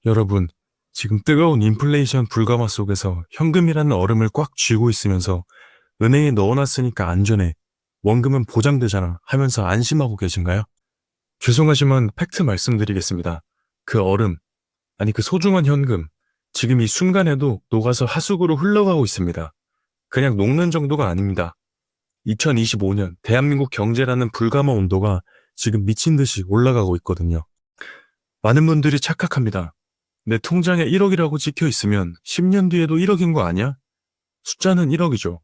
여러분, 지금 뜨거운 인플레이션 불가마 속에서 현금이라는 얼음을 꽉 쥐고 있으면서 은행에 넣어놨으니까 안전해. 원금은 보장되잖아 하면서 안심하고 계신가요? 죄송하지만 팩트 말씀드리겠습니다. 그 얼음, 아니 그 소중한 현금, 지금 이 순간에도 녹아서 하수구로 흘러가고 있습니다. 그냥 녹는 정도가 아닙니다. 2025년 대한민국 경제라는 불가마 온도가 지금 미친 듯이 올라가고 있거든요. 많은 분들이 착각합니다. 내 통장에 1억이라고 찍혀 있으면 10년 뒤에도 1억인 거 아니야? 숫자는 1억이죠.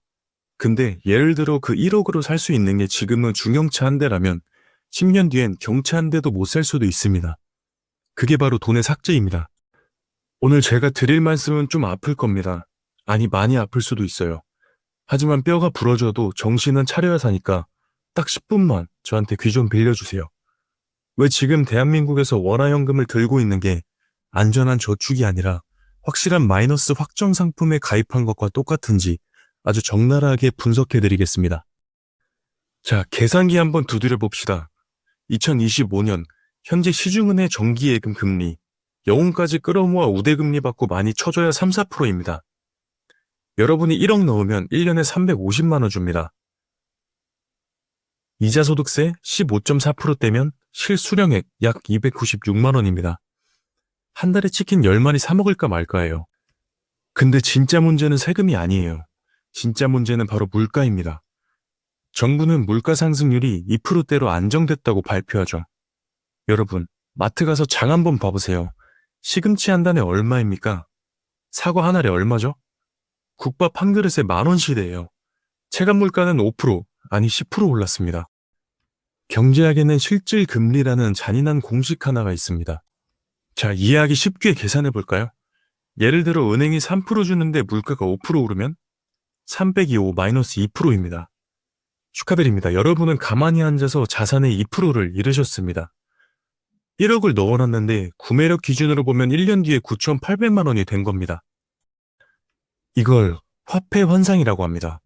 근데 예를 들어 그 1억으로 살 수 있는 게 지금은 중형차 한 대라면 10년 뒤엔 경차 한 대도 못 살 수도 있습니다. 그게 바로 돈의 삭제입니다. 오늘 제가 드릴 말씀은 좀 아플 겁니다. 아니 많이 아플 수도 있어요. 하지만 뼈가 부러져도 정신은 차려야 사니까 딱 10분만 저한테 귀 좀 빌려주세요. 왜 지금 대한민국에서 원화연금을 들고 있는 게 안전한 저축이 아니라 확실한 마이너스 확정 상품에 가입한 것과 똑같은지 아주 적나라하게 분석해 드리겠습니다. 자, 계산기 한번 두드려 봅시다. 2025년 현재 시중은행 정기예금 금리, 영혼까지 끌어모아 우대금리 받고 많이 쳐줘야 3, 4%입니다. 여러분이 1억 넣으면 1년에 350만 원 줍니다. 이자소득세 15.4%대면 실수령액 약 296만 원입니다. 한 달에 치킨 10마리 사 먹을까 말까예요. 근데 진짜 문제는 세금이 아니에요. 진짜 문제는 바로 물가입니다. 정부는 물가 상승률이 2%대로 안정됐다고 발표하죠. 여러분, 마트 가서 장 한번 봐보세요. 시금치 한 단에 얼마입니까? 사과 한 알에 얼마죠? 국밥 한 그릇에 10,000원 시대예요. 체감 물가는 5%, 아니 10% 올랐습니다. 경제학에는 실질 금리라는 잔인한 공식 하나가 있습니다. 자, 이해하기 쉽게 계산해 볼까요? 예를 들어 은행이 3% 주는데 물가가 5% 오르면 3 빼기 5 마이너스 2%입니다. 축하드립니다. 여러분은 가만히 앉아서 자산의 2%를 잃으셨습니다. 1억을 넣어놨는데 구매력 기준으로 보면 1년 뒤에 9,800만 원이 된 겁니다. 이걸 화폐 환상이라고 합니다.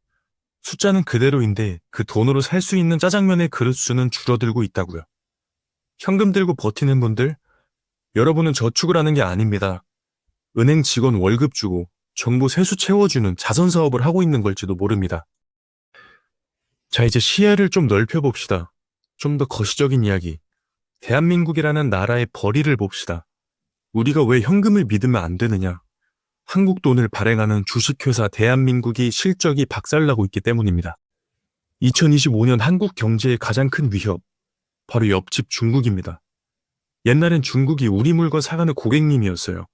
숫자는 그대로인데 그 돈으로 살 수 있는 짜장면의 그릇 수는 줄어들고 있다고요. 현금 들고 버티는 분들, 여러분은 저축을 하는 게 아닙니다. 은행 직원 월급 주고 정부 세수 채워주는 자선 사업을 하고 있는 걸지도 모릅니다. 자, 이제 시야를 좀 넓혀봅시다. 좀 더 거시적인 이야기. 대한민국이라는 나라의 벌이를 봅시다. 우리가 왜 현금을 믿으면 안 되느냐? 한국 돈을 발행하는 주식회사 대한민국이 실적이 박살나고 있기 때문입니다. 2025년 한국 경제의 가장 큰 위협, 바로 옆집 중국입니다. 옛날엔 중국이 우리 물건 사가는 고객님이었어요.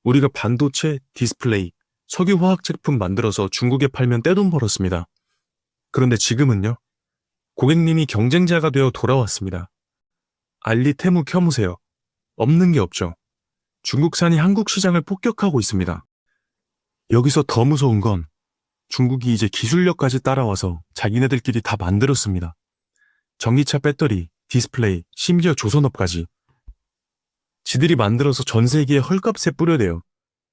우리가 반도체, 디스플레이, 석유화학 제품 만들어서 중국에 팔면 떼돈 벌었습니다. 그런데 지금은요, 고객님이 경쟁자가 되어 돌아왔습니다. 알리, 테무 켜무세요. 없는 게 없죠. 중국산이 한국 시장을 폭격하고 있습니다. 여기서 더 무서운 건 중국이 이제 기술력까지 따라와서 자기네들끼리 다 만들었습니다. 전기차 배터리, 디스플레이, 심지어 조선업까지. 지들이 만들어서 전 세계에 헐값에 뿌려대요.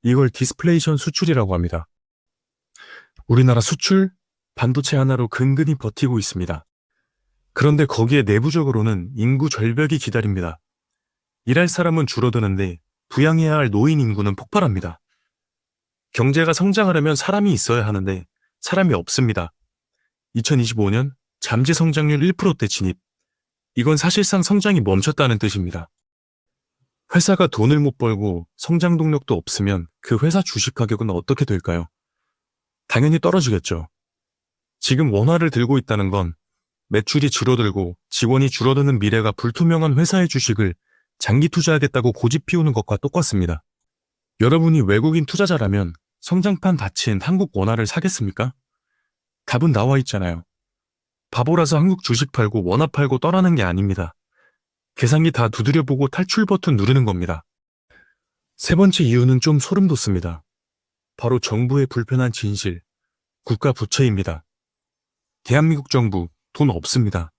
이걸 디스플레이션 수출이라고 합니다. 우리나라 수출, 반도체 하나로 근근히 버티고 있습니다. 그런데 거기에 내부적으로는 인구 절벽이 기다립니다. 일할 사람은 줄어드는데 부양해야 할 노인 인구는 폭발합니다. 경제가 성장하려면 사람이 있어야 하는데 사람이 없습니다. 2025년 잠재 성장률 1%대 진입. 이건 사실상 성장이 멈췄다는 뜻입니다. 회사가 돈을 못 벌고 성장 동력도 없으면 그 회사 주식 가격은 어떻게 될까요? 당연히 떨어지겠죠. 지금 원화를 들고 있다는 건 매출이 줄어들고 직원이 줄어드는 미래가 불투명한 회사의 주식을 장기 투자하겠다고 고집 피우는 것과 똑같습니다. 여러분이 외국인 투자자라면 성장판 닫힌 한국 원화를 사겠습니까? 답은 나와 있잖아요. 바보라서 한국 주식 팔고 원화 팔고 떠나는 게 아닙니다. 계산기 다 두드려보고 탈출 버튼 누르는 겁니다. 세 번째 이유는 좀 소름 돋습니다. 바로 정부의 불편한 진실, 국가 부채입니다. 대한민국 정부 돈 없습니다.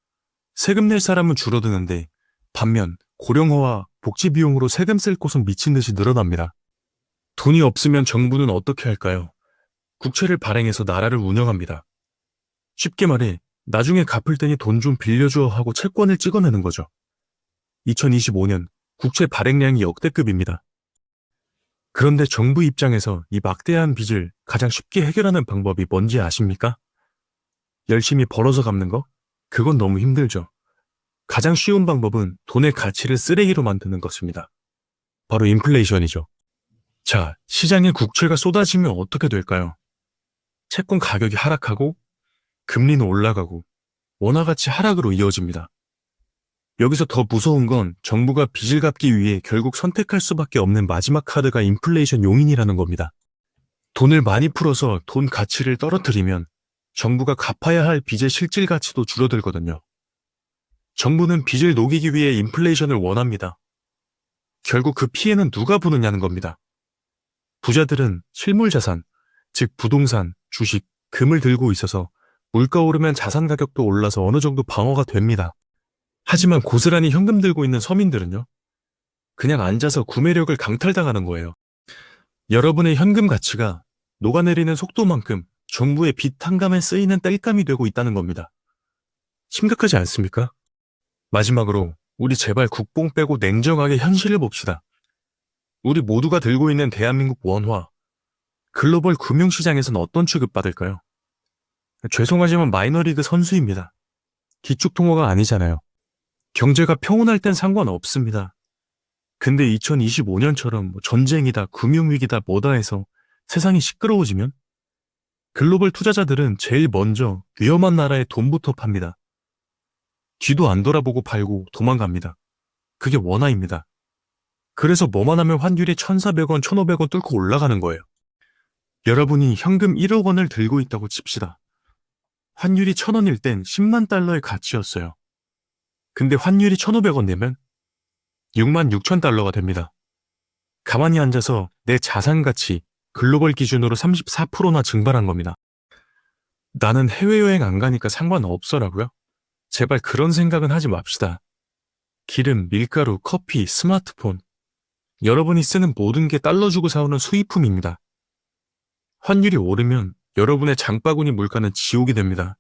세금 낼 사람은 줄어드는데 반면 고령화와 복지 비용으로 세금 쓸 곳은 미친 듯이 늘어납니다. 돈이 없으면 정부는 어떻게 할까요? 국채를 발행해서 나라를 운영합니다. 쉽게 말해 나중에 갚을 테니 돈 좀 빌려줘 하고 채권을 찍어내는 거죠. 2025년 국채 발행량이 역대급입니다. 그런데 정부 입장에서 이 막대한 빚을 가장 쉽게 해결하는 방법이 뭔지 아십니까? 열심히 벌어서 갚는 거? 그건 너무 힘들죠. 가장 쉬운 방법은 돈의 가치를 쓰레기로 만드는 것입니다. 바로 인플레이션이죠. 자, 시장에 국채가 쏟아지면 어떻게 될까요? 채권 가격이 하락하고 금리는 올라가고 원화 가치 하락으로 이어집니다. 여기서 더 무서운 건 정부가 빚을 갚기 위해 결국 선택할 수밖에 없는 마지막 카드가 인플레이션 용인이라는 겁니다. 돈을 많이 풀어서 돈 가치를 떨어뜨리면 정부가 갚아야 할 빚의 실질 가치도 줄어들거든요. 정부는 빚을 녹이기 위해 인플레이션을 원합니다. 결국 그 피해는 누가 보느냐는 겁니다. 부자들은 실물 자산, 즉 부동산, 주식, 금을 들고 있어서 물가 오르면 자산 가격도 올라서 어느 정도 방어가 됩니다. 하지만 고스란히 현금 들고 있는 서민들은요? 그냥 앉아서 구매력을 강탈당하는 거예요. 여러분의 현금 가치가 녹아내리는 속도만큼 정부의 빚 탕감에 쓰이는 땔감이 되고 있다는 겁니다. 심각하지 않습니까? 마지막으로 우리 제발 국뽕 빼고 냉정하게 현실을 봅시다. 우리 모두가 들고 있는 대한민국 원화, 글로벌 금융시장에서는 어떤 취급받을까요? 죄송하지만 마이너리그 선수입니다. 기축통화가 아니잖아요. 경제가 평온할 땐 상관없습니다. 근데 2025년처럼 전쟁이다, 금융위기다, 뭐다 해서 세상이 시끄러워지면 글로벌 투자자들은 제일 먼저 위험한 나라에 돈부터 팝니다. 뒤도 안 돌아보고 팔고 도망갑니다. 그게 원화입니다. 그래서 뭐만 하면 환율이 1,400원, 1,500원 뚫고 올라가는 거예요. 여러분이 현금 1억 원을 들고 있다고 칩시다. 환율이 1,000원일 땐 10만 달러의 가치였어요. 근데 환율이 1,500원 되면 6만 6천 달러가 됩니다. 가만히 앉아서 내 자산 가치, 글로벌 기준으로 34%나 증발한 겁니다. 나는 해외여행 안 가니까 상관없어라고요? 제발 그런 생각은 하지 맙시다. 기름, 밀가루, 커피, 스마트폰. 여러분이 쓰는 모든 게 달러 주고 사오는 수입품입니다. 환율이 오르면 여러분의 장바구니 물가는 지옥이 됩니다.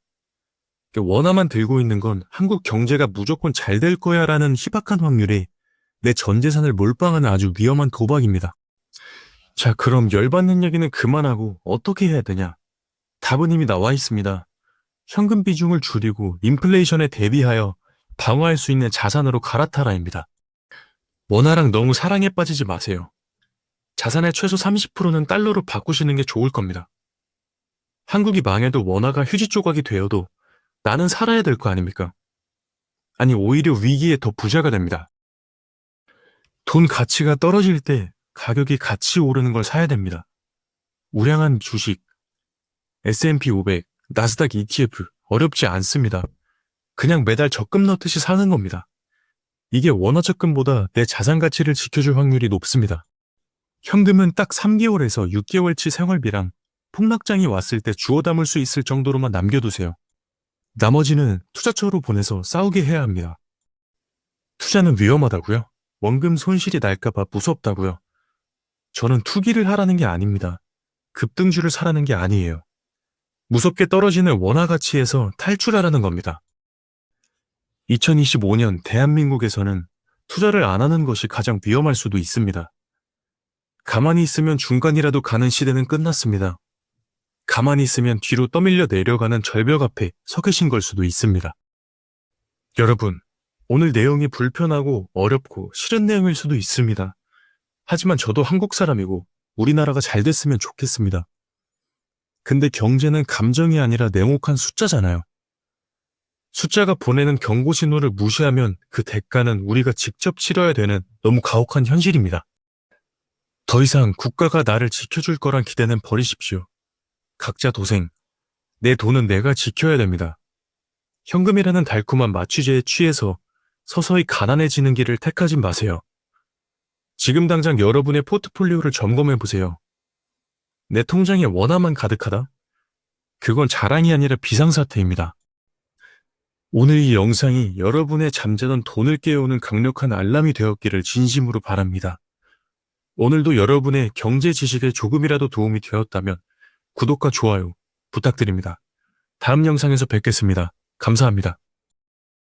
원화만 들고 있는 건 한국 경제가 무조건 잘 될 거야 라는 희박한 확률에 내 전 재산을 몰빵하는 아주 위험한 도박입니다. 자, 그럼 열받는 얘기는 그만하고 어떻게 해야 되냐? 답은 이미 나와 있습니다. 현금 비중을 줄이고 인플레이션에 대비하여 방어할 수 있는 자산으로 갈아타라입니다. 원화랑 너무 사랑에 빠지지 마세요. 자산의 최소 30%는 달러로 바꾸시는 게 좋을 겁니다. 한국이 망해도 원화가 휴지 조각이 되어도 나는 살아야 될 거 아닙니까? 아니, 오히려 위기에 더 부자가 됩니다. 돈 가치가 떨어질 때 가격이 같이 오르는 걸 사야 됩니다. 우량한 주식, S&P 500, 나스닥 ETF 어렵지 않습니다. 그냥 매달 적금 넣듯이 사는 겁니다. 이게 원화 적금보다 내 자산 가치를 지켜줄 확률이 높습니다. 현금은 딱 3개월에서 6개월치 생활비랑 폭락장이 왔을 때 주워 담을 수 있을 정도로만 남겨두세요. 나머지는 투자처로 보내서 싸우게 해야 합니다. 투자는 위험하다고요? 원금 손실이 날까봐 무섭다고요? 저는 투기를 하라는 게 아닙니다. 급등주를 사라는 게 아니에요. 무섭게 떨어지는 원화 가치에서 탈출하라는 겁니다. 2025년 대한민국에서는 투자를 안 하는 것이 가장 위험할 수도 있습니다. 가만히 있으면 중간이라도 가는 시대는 끝났습니다. 가만히 있으면 뒤로 떠밀려 내려가는 절벽 앞에 서 계신 걸 수도 있습니다. 여러분, 오늘 내용이 불편하고 어렵고 싫은 내용일 수도 있습니다. 하지만 저도 한국 사람이고 우리나라가 잘 됐으면 좋겠습니다. 근데 경제는 감정이 아니라 냉혹한 숫자잖아요. 숫자가 보내는 경고 신호를 무시하면 그 대가는 우리가 직접 치러야 되는 너무 가혹한 현실입니다. 더 이상 국가가 나를 지켜줄 거란 기대는 버리십시오. 각자 도생. 내 돈은 내가 지켜야 됩니다. 현금이라는 달콤한 마취제에 취해서 서서히 가난해지는 길을 택하지 마세요. 지금 당장 여러분의 포트폴리오를 점검해보세요. 내 통장에 원화만 가득하다? 그건 자랑이 아니라 비상사태입니다. 오늘 이 영상이 여러분의 잠자던 돈을 깨우는 강력한 알람이 되었기를 진심으로 바랍니다. 오늘도 여러분의 경제 지식에 조금이라도 도움이 되었다면 구독과 좋아요 부탁드립니다. 다음 영상에서 뵙겠습니다. 감사합니다.